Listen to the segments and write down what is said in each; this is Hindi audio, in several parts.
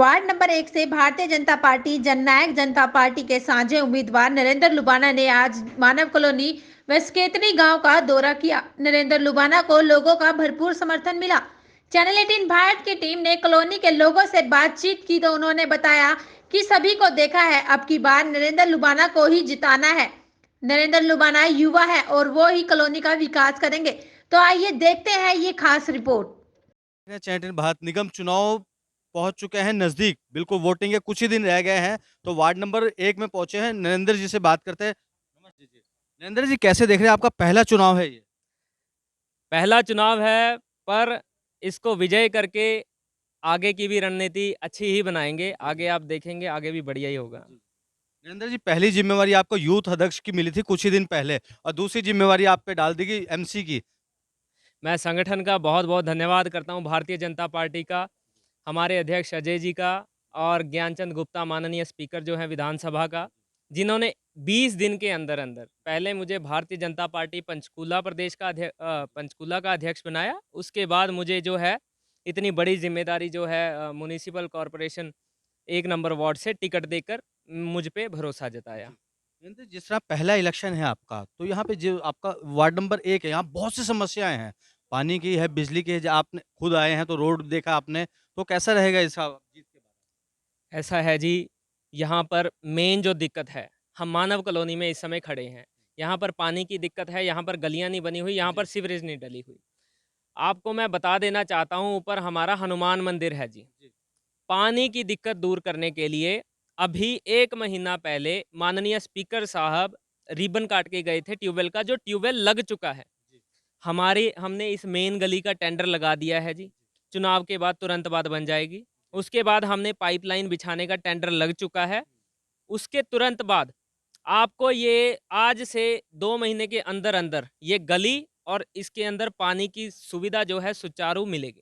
वार्ड नंबर 1 से भारतीय जनता पार्टी जननायक जनता पार्टी के साझे उम्मीदवार नरेंद्र लुबाना ने आज मानव कॉलोनी व स्केतनी गांव का दौरा किया। नरेंद्र लुबाना को लोगों का भरपूर समर्थन मिला। चैनल 18 भारत की टीम ने कॉलोनी के लोगों से बातचीत की तो उन्होंने बताया कि सभी को देखा है, अब की बार नरेंद्र लुबाना को ही जिताना है। नरेंद्र लुबाना युवा है और वो ही कॉलोनी का विकास करेंगे। तो आइए देखते हैं ये खास रिपोर्ट। चैनल भारत निगम चुनाव पहुंच चुके हैं नजदीक, बिल्कुल वोटिंग के कुछ ही दिन रह गए हैं। तो वार्ड नंबर 1 में पहुंचे हैं, नरेंद्र जी से बात करते हैं। नमस्ते जी। नरेंद्र जी, कैसे देख रहे हैं, आपका पहला चुनाव है ये? पहला चुनाव है, पर इसको विजय करके आगे की भी रणनीति अच्छी ही बनाएंगे। आगे आप देखेंगे, आगे भी बढ़िया ही होगा। नरेंद्र जी, पहली जिम्मेवारी आपको यूथ अध्यक्ष की मिली थी कुछ ही दिन पहले, और दूसरी जिम्मेवारी आप पे डाल दी गई एमसी की। मैं संगठन का बहुत बहुत धन्यवाद करता हूं, भारतीय जनता पार्टी का, हमारे अध्यक्ष अजय जी का और ज्ञानचंद गुप्ता माननीय स्पीकर जो हैं विधानसभा का, जिन्होंने 20 दिन के अंदर अंदर पहले मुझे भारतीय जनता पार्टी पंचकूला प्रदेश का पंचकूला का अध्यक्ष बनाया। उसके बाद मुझे जो है इतनी बड़ी जिम्मेदारी जो है म्युनिसिपल कॉरपोरेशन 1 नंबर वार्ड से टिकट देकर मुझ पे भरोसा जताया। नरेंद्र, जिस तरह पहला इलेक्शन है आपका, तो यहाँ पे जो आपका वार्ड नंबर 1 है, यहाँ बहुत सी समस्याएं हैं। पानी की है, बिजली की है। जब आपने खुद आए हैं तो रोड देखा आपने, तो कैसा रहेगा इसका जीत के बाद? ऐसा है जी, यहाँ पर मेन जो दिक्कत है, हम मानव कॉलोनी में इस समय खड़े हैं। यहाँ पर पानी की दिक्कत है, यहाँ पर गलियाँ नहीं बनी हुई, यहाँ पर सीवरेज नहीं डली हुई। आपको मैं बता देना चाहता हूँ, ऊपर हमारा हनुमान मंदिर है जी। पानी की दिक्कत दूर करने के लिए अभी 1 महीना पहले माननीय स्पीकर साहब रिबन काट के गए थे ट्यूबवेल का, जो ट्यूबवेल लग चुका है। हमने इस मेन गली का टेंडर लगा दिया है जी। चुनाव के बाद तुरंत बाद बन जाएगी। उसके बाद हमने पाइपलाइन बिछाने का टेंडर लग चुका है। उसके तुरंत बाद आपको ये आज से 2 महीने के अंदर अंदर ये गली और इसके अंदर पानी की सुविधा जो है सुचारू मिलेगी।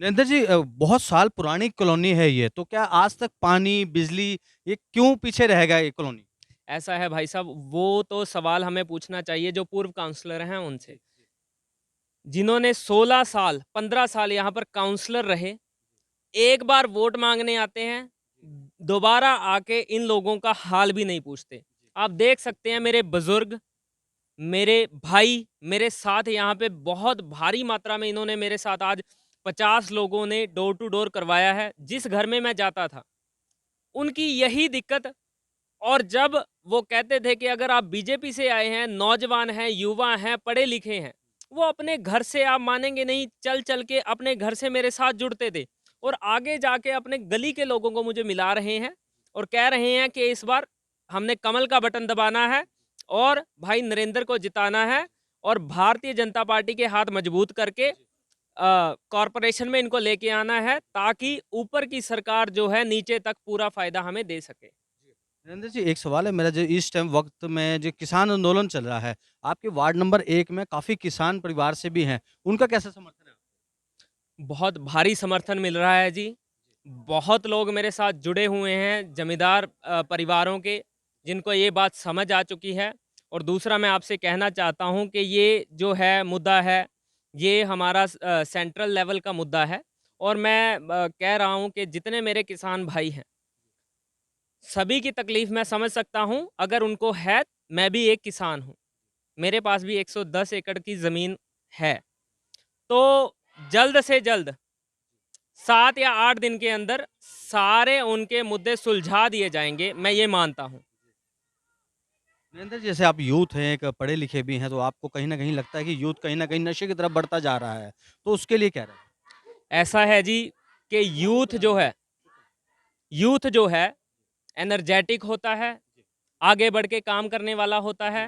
नरेंद्र जी, बहुत साल पुरानी कॉलोनी है ये, तो क्या आज तक पानी, बिजली, ये क्यों पीछे रह गया ये कॉलोनी? ऐसा है भाई साहब, वो तो सवाल हमें पूछना चाहिए जो पूर्व काउंसलर हैं उनसे, जिन्होंने 16 साल 15 साल यहाँ पर काउंसलर रहे। एक बार वोट मांगने आते हैं, दोबारा आके इन लोगों का हाल भी नहीं पूछते। आप देख सकते हैं, मेरे बुजुर्ग, मेरे भाई मेरे साथ यहाँ पे बहुत भारी मात्रा में इन्होंने मेरे साथ आज 50 लोगों ने डोर टू डोर करवाया है। जिस घर में मैं जाता था, उनकी यही दिक्कत। और जब वो कहते थे कि अगर आप बीजेपी से आए हैं, नौजवान हैं, युवा हैं, पढ़े लिखे हैं, वो अपने घर से, आप मानेंगे नहीं, चल चल के अपने घर से मेरे साथ जुड़ते थे और आगे जाके अपने गली के लोगों को मुझे मिला रहे हैं और कह रहे हैं कि इस बार हमने कमल का बटन दबाना है और भाई नरेंद्र को जिताना है और भारतीय जनता पार्टी के हाथ मजबूत करके कॉरपोरेशन में इनको लेके आना है, ताकि ऊपर की सरकार जो है नीचे तक पूरा फायदा हमें दे सके। नरेंद्र जी, एक सवाल है मेरा, जो इस टाइम वक्त में जो किसान आंदोलन चल रहा है, आपके वार्ड नंबर 1 में काफ़ी किसान परिवार से भी हैं, उनका कैसा समर्थन है? बहुत भारी समर्थन मिल रहा है जी। बहुत लोग मेरे साथ जुड़े हुए हैं, जमींदार परिवारों के, जिनको ये बात समझ आ चुकी है। और दूसरा मैं आपसे कहना चाहता हूँ कि ये जो है मुद्दा है, ये हमारा सेंट्रल लेवल का मुद्दा है और मैं कह रहा हूँ कि जितने मेरे किसान भाई हैं, सभी की तकलीफ़ मैं समझ सकता हूँ। अगर उनको है, मैं भी एक किसान हूँ। मेरे पास भी 110 एकड़ की ज़मीन है। तो जल्द से जल्द 7 या 8 दिन के अंदर सारे उनके मुद्दे सुलझा दिए जाएँगे, मैं ये मानता हूँ। नरेंद्र जी, जैसे आप यूथ हैं, एक पढ़े लिखे भी हैं, तो आपको कहीं न कहीं लगता है कि यूथ कहीं न कहीं नशे की तरफ बढ़ता जा रहा है, तो उसके लिए क्या रहेगा? ऐसा है जी कि यूथ जो है एनर्जेटिक होता है, आगे बढ़ के काम करने वाला होता है।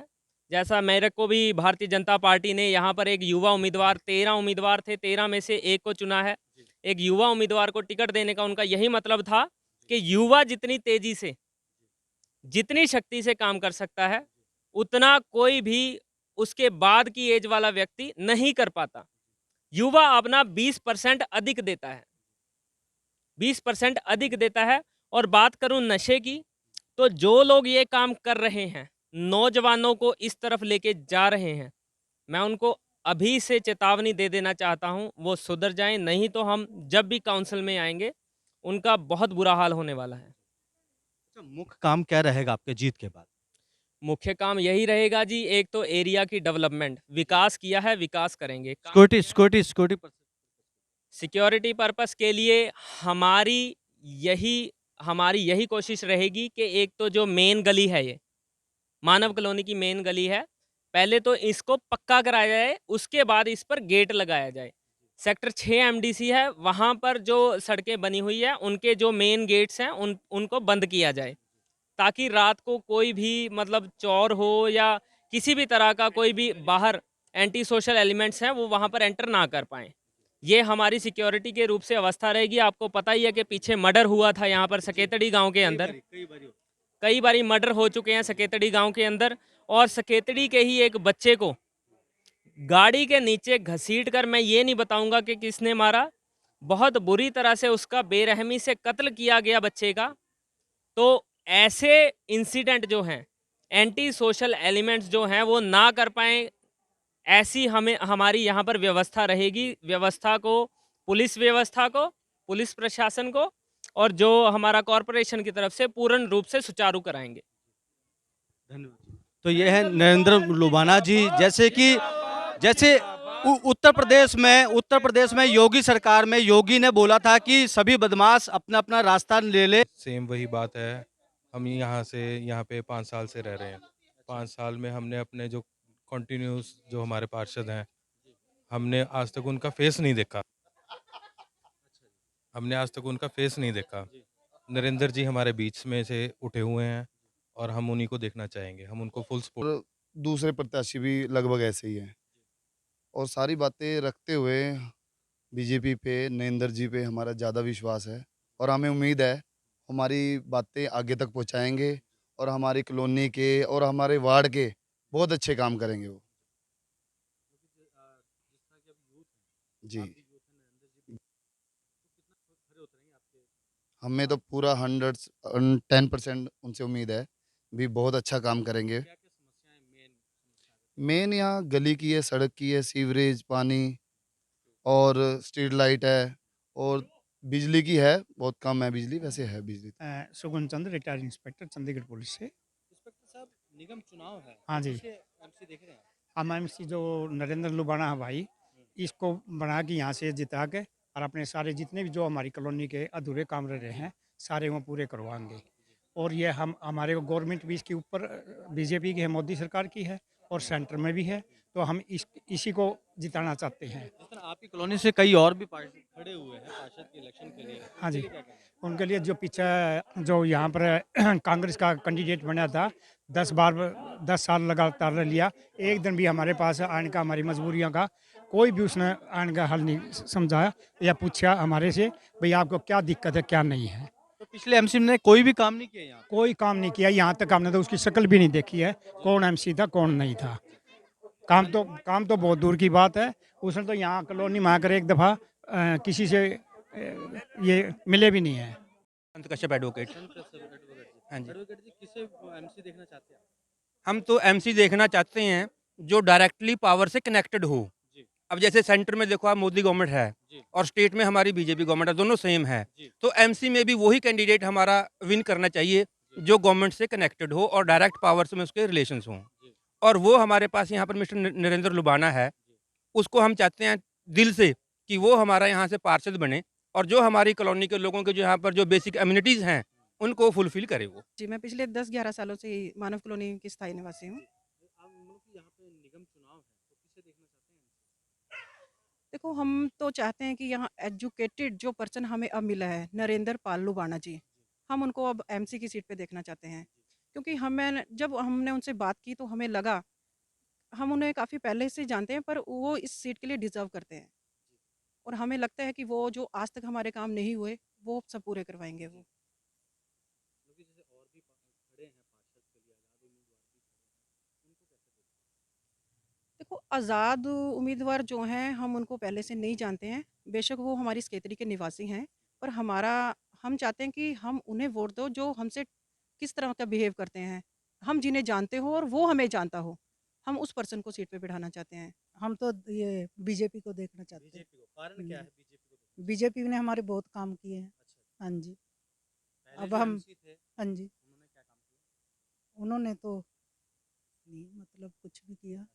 जैसा मेरे को भी भारतीय जनता पार्टी ने यहाँ पर एक युवा उम्मीदवार, 13 उम्मीदवार थे, 13 में से एक को चुना है। एक युवा उम्मीदवार को टिकट देने का उनका यही मतलब था कि युवा जितनी तेजी से, जितनी शक्ति से काम कर सकता है, उतना कोई भी उसके बाद की एज वाला व्यक्ति नहीं कर पाता। युवा अपना 20% अधिक देता है, 20% अधिक देता है। और बात करूं नशे की, तो जो लोग ये काम कर रहे हैं, नौजवानों को इस तरफ लेके जा रहे हैं, मैं उनको अभी से चेतावनी दे देना चाहता हूं, वो सुधर जाएं, नहीं तो हम जब भी काउंसिल में आएंगे उनका बहुत बुरा हाल होने वाला है। अच्छा, मुख्य काम क्या रहेगा आपके जीत के बाद? मुख्य काम यही रहेगा जी, एक तो एरिया की डेवलपमेंट, विकास किया है, विकास करेंगे। सिक्योरिटी पर सिक्योरिटी पर्पस के लिए हमारी यही हमारी यही कोशिश रहेगी कि एक तो जो मेन गली है, ये मानव कॉलोनी की मेन गली है, पहले तो इसको पक्का कराया जाए, उसके बाद इस पर गेट लगाया जाए। सेक्टर 6 एमडीसी है, वहाँ पर जो सड़कें बनी हुई है, उनके जो मेन गेट्स हैं उनको बंद किया जाए, ताकि रात को कोई भी मतलब चोर हो या किसी भी तरह का कोई भी बाहर एंटी सोशल एलिमेंट्स हैं, वो वहाँ पर एंटर ना कर पाएँ। ये हमारी सिक्योरिटी के रूप से अवस्था रहेगी। आपको पता ही है कि पीछे मर्डर हुआ था यहाँ पर सकेतड़ी गांव के अंदर, कई बारी मर्डर हो चुके हैं सकेतड़ी गांव के अंदर, और सकेतड़ी के ही एक बच्चे को गाड़ी के नीचे घसीट कर, मैं ये नहीं बताऊंगा कि किसने मारा, बहुत बुरी तरह से उसका बेरहमी से कत्ल किया गया बच्चे का। तो ऐसे इंसिडेंट जो हैं, एंटी सोशल एलिमेंट्स जो हैं वो ना कर पाएँ, ऐसी हमें हमारी यहाँ पर व्यवस्था रहेगी। व्यवस्था को, पुलिस प्रशासन को और जो हमारा कॉरपोरेशन की तरफ से पूर्ण रूप से सुचारू कराएंगे। धन्यवाद। तो ये है नरेंद्र लुबाना जी। जैसे उत्तर प्रदेश में योगी सरकार में योगी ने बोला था कि सभी बदमाश अपना अपना रास्ता ले ले। सेम वही बात है। हम यहाँ पे 5 साल से रह रहे हैं। 5 साल में हमने अपने जो कंटिन्यूस जो हमारे पार्षद हैं, हमने आज तक उनका फेस नहीं देखा। नरेंद्र जी हमारे बीच में से उठे हुए हैं और हम उन्हीं को देखना चाहेंगे। हम उनको फुल सपोर्ट। और दूसरे प्रत्याशी भी लगभग ऐसे ही हैं और सारी बातें रखते हुए बीजेपी पे, नरेंद्र जी पे हमारा ज़्यादा विश्वास है और हमें उम्मीद है हमारी बातें आगे तक पहुंचाएंगे और हमारी कॉलोनी के और हमारे वार्ड के बहुत अच्छे काम करेंगे वो। जी, हमें तो पूरा 110% उनसे उम्मीद है, भी बहुत अच्छा काम करेंगे। मेन यहाँ गली की है, सड़क की है, सीवरेज, पानी और स्ट्रीट लाइट है और बिजली की है, बहुत कम है बिजली, वैसे है बिजली। सुगुन चंद, रिटायर्ड इंस्पेक्टर, चंडीगढ़ पुलिस से। इंस्पेक्टर साहब, निगम चुनाव है, हाँ जी। कैसे एमसी देख रहे हैं? हम एमसी जो नरेंद्र लुबाना है भाई, इसको बना के यहाँ से जिता के और अपने सारे जितने भी जो हमारी कॉलोनी के अधूरे काम रह रहे हैं सारे वो पूरे करवाएंगे। और ये हम हमारे गवर्नमेंट भी इसके ऊपर बीजेपी की है, मोदी सरकार की है और सेंटर में भी है, तो हम इसी को जिताना चाहते हैं। जिस तरह आपकी कॉलोनी से कई और भी पार्षद खड़े हुए हैं पार्षद के इलेक्शन के लिए, हाँ जी। उनके लिए क्या कहना है? उनके लिए जो पीछे जो यहाँ पर कांग्रेस का कैंडिडेट बना था, 10 साल लगातार रह लिया, एक दिन भी हमारे पास आने का, हमारी मजबूरियों का कोई भी उसने आने का हल नहीं समझाया या पूछा हमारे से भाई आपको क्या दिक्कत है क्या नहीं है। तो पिछले एमसी ने कोई भी काम नहीं किया यहाँ? कोई काम नहीं किया, यहाँ तक हमने तो उसकी शक्ल भी नहीं देखी है, कौन एमसी था कौन नहीं था। काम तो बहुत दूर की बात है, उसने तो यहाँ कॉलोनी में आकर एक दफ़ा किसी से ये मिले भी नहीं है। संत कश्यप एडवोकेट। हाँ जी। एडवोकेट जी, किसे एमसी देखना चाहते हैं? हम तो एमसी देखना चाहते हैं जो डायरेक्टली पावर से कनेक्टेड हो। जी। अब जैसे सेंटर में देखो आप, मोदी गवर्नमेंट है जी। और स्टेट में हमारी बीजेपी गवर्नमेंट है, दोनों सेम है। जी। तो एमसी में भी वही कैंडिडेट हमारा विन करना चाहिए जो गवर्नमेंट से कनेक्टेड हो और डायरेक्ट पावर से में उसके रिलेशंस हों। जी। और वो हमारे पास यहाँ पर मिस्टर नरेंद्र लुबाना है, उसको हम चाहते हैं दिल से कि वो हमारा यहाँ से पार्षद बने और जो हमारी कॉलोनी के लोगों के जो यहाँ पर जो बेसिक एम्यूनिटीज़ हैं उनको फुलफिल करे वो। जी, मैं पिछले 10-11 सालों से ही मानव कॉलोनी की स्थायी निवासी हूँ। आप मतलब कि यहाँ पे निगम चुनाव है, तो किसे देखना चाहते हैं? देखो, हम तो चाहते हैं कि यहाँ एजुकेटेड जो पर्सन हमें अब मिला है, नरेंद्र पाल लुबाना जी, हम उनको अब एमसी की सीट पे देखना चाहते हैं। क्योंकि जब हमने उनसे बात की तो हमें लगा, हम उन्हें काफ़ी पहले से जानते हैं पर वो इस सीट के लिए डिज़र्व करते हैं। और हमें लगता है कि वो जो आज तक हमारे काम नहीं हुए, वो सब पूरे करवाएँगे वो। मतलब कि जैसे और भी खड़े हैं पार्षद के लिए, आज़ाद उम्मीदवार भी खड़े हैं, उनको कैसे देखते हैं? देखो, आज़ाद उम्मीदवार जो हैं हम उनको पहले से नहीं जानते हैं। बेशक वो हमारी स्केतरी के निवासी हैं, पर हम चाहते हैं कि हम उन्हें वोट दो जो हमसे किस तरह का बिहेव करते हैं। हम जिन्हें जानते हो और वो हमें जानता हो, हम उस पर्सन को सीट पे बिठाना चाहते हैं। हम तो ये बीजेपी को देखना चाहते हैं। बीजेपी को कारण क्या है? बीजेपी को बीजेपी ने हमारे बहुत काम किए हैं। हाँ जी। पहले अब जो हम एमसी थे हाँ जी, उन्होंने क्या काम किया? उन्होंने तो नहीं मतलब कुछ भी किया।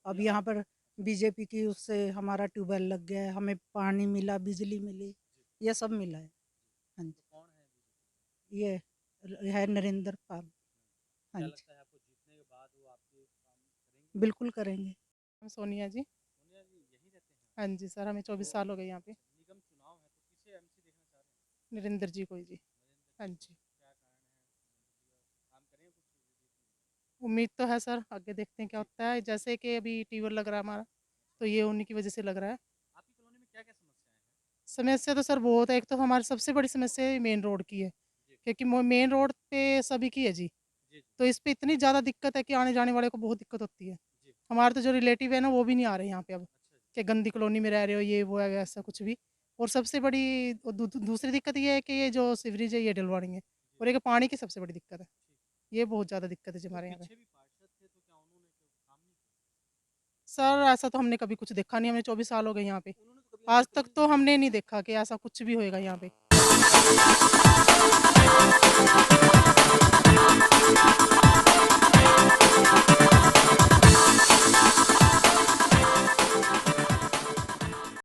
अब ये यहाँ पर बीजेपी की उससे हमारा ट्यूबवेल लग गया है, हमें पानी मिला, बिजली मिली, ये सब मिला है। हाँ जी, कौन है बीजेपी? ये है नरेंद्र पाल। हाँ क्या जी, लगता है आपको जीतने के बाद वो आपके काम करेंगे? बिल्कुल करेंगे। सोनिया जी। सोनिया जी यहीं रहते हैं? हाँ जी सर, हमें 24 तो साल हो गए यहाँ पे। निगम चुनाव है तो किसे एमसी देखना चाह रहे हैं? नरेंद्र जी को ही जी। हाँ नरेंद्र जी, जी को। क्या कारण है? काम करेंगे कुछ जीतने में? उम्मीद तो है सर, आगे देखते हैं क्या होता है। जैसे कि अभी ट्यूबवेल लग रहा है हमारा, तो ये उन्हीं की वजह से लग रहा है। आपकी कॉलोनी में क्या क्या समस्याएं हैं? समस्या तो सर बहुत है। एक तो हमारी सबसे बड़ी समस्या मेन रोड की है, जी क्योंकि मेन रोड पे सभी की है जी। जी जी तो इस पे इतनी ज़्यादा दिक्कत है कि आने जाने वाले को बहुत दिक्कत होती है। जी। हमारे तो जो रिलेटिव है ना, वो भी नहीं आ रहे यहाँ पे अब, अच्छा जी। कि गंदी कॉलोनी में रह रहे हो, ये वो है, ऐसा कुछ भी। और सबसे बड़ी दूसरी दिक्कत ये है कि ये जो सीवरेज है ये डलवानी है, और एक पानी की सबसे बड़ी दिक्कत है। ये बहुत ज़्यादा दिक्कत है जी तो हमारे यहाँ पे। पीछे भी पार्षद थे तो क्या उन्होंने काम नहीं किया? सर ऐसा तो हमने कभी कुछ देखा नहीं, हमें 24 साल हो गए यहाँ पे। उन्होंने तो कभी आज आपकी तक कॉलोनी तो नहीं हमने देखी? नहीं देखा कि ऐसा कुछ भी होएगा यहाँ पे।